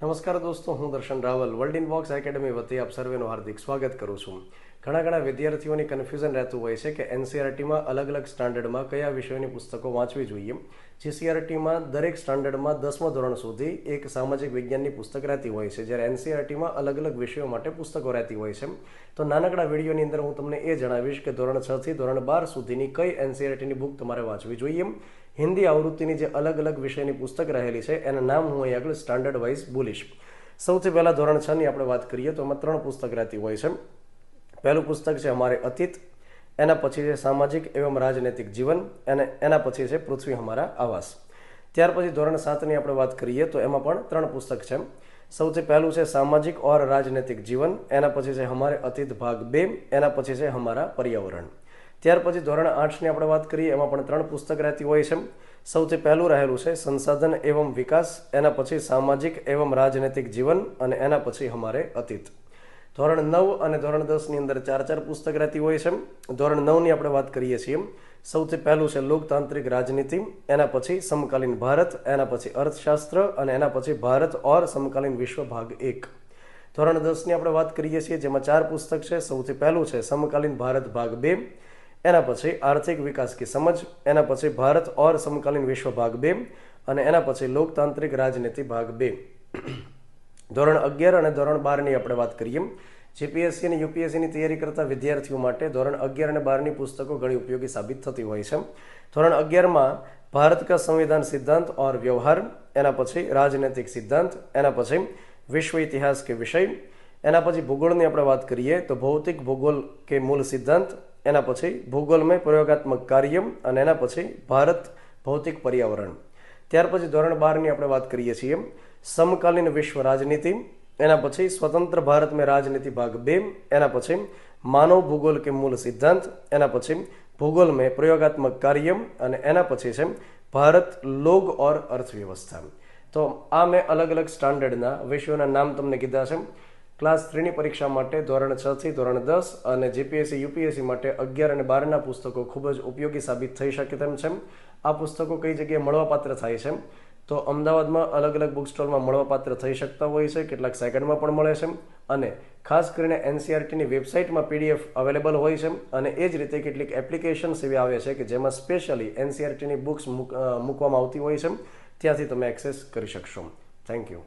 નમસ્કાર દોસ્તો, હું દર્શન રાવલ વર્લ્ડ ઇનબોક્સ એકેડમી વતી આપ સર્વેનું હાર્દિક સ્વાગત કરું છું. ઘણા વિદ્યાર્થીઓની કન્ફ્યુઝન રહેતું હોય છે કે એનસીઆરટીમાં અલગ અલગ સ્ટાન્ડર્ડમાં કયા વિષયોની પુસ્તકો વાંચવી જોઈએ. જીસીઆરટીમાં દરેક સ્ટાન્ડર્ડમાં 10મા ધોરણ સુધી એક સામાજિક વિજ્ઞાનની પુસ્તક રહેતી હોય છે, જ્યારે એનસીઆરટીમાં અલગ અલગ વિષયો માટે પુસ્તકો રહેતી હોય છે. તો નાનકડા વિડીયોની અંદર હું તમને એ જણાવીશ કે ધોરણ 6 થી ધોરણ 12 સુધીની કઈ એનસીઆરટીની બુક તમારે વાંચવી જોઈએ. હિન્દી આવૃત્તિની જે અલગ અલગ વિષયની પુસ્તક રહેલી છે એના નામ હું અહીં આગળ સ્ટાન્ડર્ડ વાઇઝ બોલીશ. સૌથી પહેલા ધોરણ 6 ની આપણે વાત કરીએ તો એમાં 3 પુસ્તક રહેતી હોય છે. પહેલું પુસ્તક છે હમારે અતીત, એના પછી છે સામાજિક એવં રાજનૈતિક જીવન, અને એના પછી છે પૃથ્વી હમારા આવાસ. ત્યાર પછી ધોરણ 7 ની આપણે વાત કરીએ તો એમાં પણ 3 પુસ્તક છે. સૌથી પહેલું છે સામાજિક ઓર રાજનૈતિક જીવન, એના પછી છે હમારે અતીત ભાગ 2, એના પછી છે હમારા પર્યાવરણ. ત્યાર પછી ધોરણ 8 ની આપણે વાત કરીએ એમાં પણ 3 પુસ્તક રહેતી હોય છે. સૌથી પહેલું રહેલું છે સંસાધન એવં વિકાસ, એના પછી સામાજિક એવં રાજનૈતિક જીવન, અને એના પછી હમારે અતીત. ધોરણ 9 અને ધોરણ 10 ની અંદર 4 પુસ્તક રહેતી હોય છે. ધોરણ 9 ની આપણે વાત કરીએ છીએ. સૌથી પહેલું છે લોકતાંત્રિક રાજનીતિ, એના પછી સમકાલીન ભારત, એના પછી અર્થશાસ્ત્ર, અને એના પછી ભારત ઓર સમકાલીન વિશ્વ ભાગ 1. ધોરણ 10 ની આપણે વાત કરીએ છીએ જેમાં 4 પુસ્તક છે. સૌથી પહેલું છે સમકાલીન ભારત ભાગ 2, એના પછી આર્થિક વિકાસ કી સમજ, એના પછી ભારત ઓર સમકાલીન વિશ્વ ભાગ 2, અને એના પછી લોકતાંત્રિક રાજનીતિ ભાગ 2. ધોરણ 11 અને ધોરણ 12 ની આપણે વાત કરીએ. જીપીએસસી અને યુપીએસસી ની તૈયારી કરતા વિદ્યાર્થીઓ માટે ધોરણ 11 અને 12 ની પુસ્તકો ઘણી ઉપયોગી સાબિત થતી હોય છે. ધોરણ 11 માં ભારત કા સંવિધાન સિદ્ધાંત और व्यवहार, એના પછી રાજનૈતિક સિદ્ધાંત, એના પછી વિશ્વ ઇતિહાસ કે વિષય, એના પછી ભૂગોળની આપણે વાત કરીએ તો ભૌતિક ભૂગોલ કે મૂળ સિદ્ધાંત, એના પછી ભૂગોલ में પ્રયોગાત્મક કાર્ય, અને એના પછી ભારત ભૌતિક પર્યાવરણ. ત્યાર પછી ધોરણ 12 ની આપણે વાત કરીએ છીએ સમકાલીન વિશ્વ રાજનીતિ, એના પછી સ્વતંત્ર ભારત में રાજનીતિ ભાગ 2, એના પછી માનવ ભૂગોલ કે મૂળ સિદ્ધાંત, એના પછી ભૂગોલ में પ્રયોગાત્મક કાર્ય, અને એના પછી છે ભારત લોગ और અર્થવ્યવસ્થા. તો આ મેં અલગ અલગ સ્ટાન્ડર્ડના વિષયોના નામ તમને કીધા છે. ક્લાસ 3 ની પરીક્ષા માટે ધોરણ 6 થી ધોરણ 10 અને જીપીએસસી યુપીએસસી માટે 11 અને 12 ના પુસ્તકો ખૂબ જ ઉપયોગી સાબિત થઈ શકે તેમ છે. આ પુસ્તકો કઈ જગ્યાએ મળવાપાત્ર થાય છે તો અમદાવાદમાં અલગ અલગ બુક સ્ટોલમાં મળવાપાત્ર થઈ શકતા હોય છે, કેટલાક સેકન્ડમાં પણ મળે છે, અને ખાસ કરીને એનસીઆરટીની વેબસાઇટમાં પીડીએફ અવેલેબલ હોય છે, અને એ જ રીતે કેટલીક એપ્લિકેશન્સ એવી આવે છે કે જેમાં સ્પેશિયલી એનસીઆરટીની બુક્સ મૂકવામાં આવતી હોય છે. ત્યાંથી તમે એક્સેસ કરી શકશો. Thank you.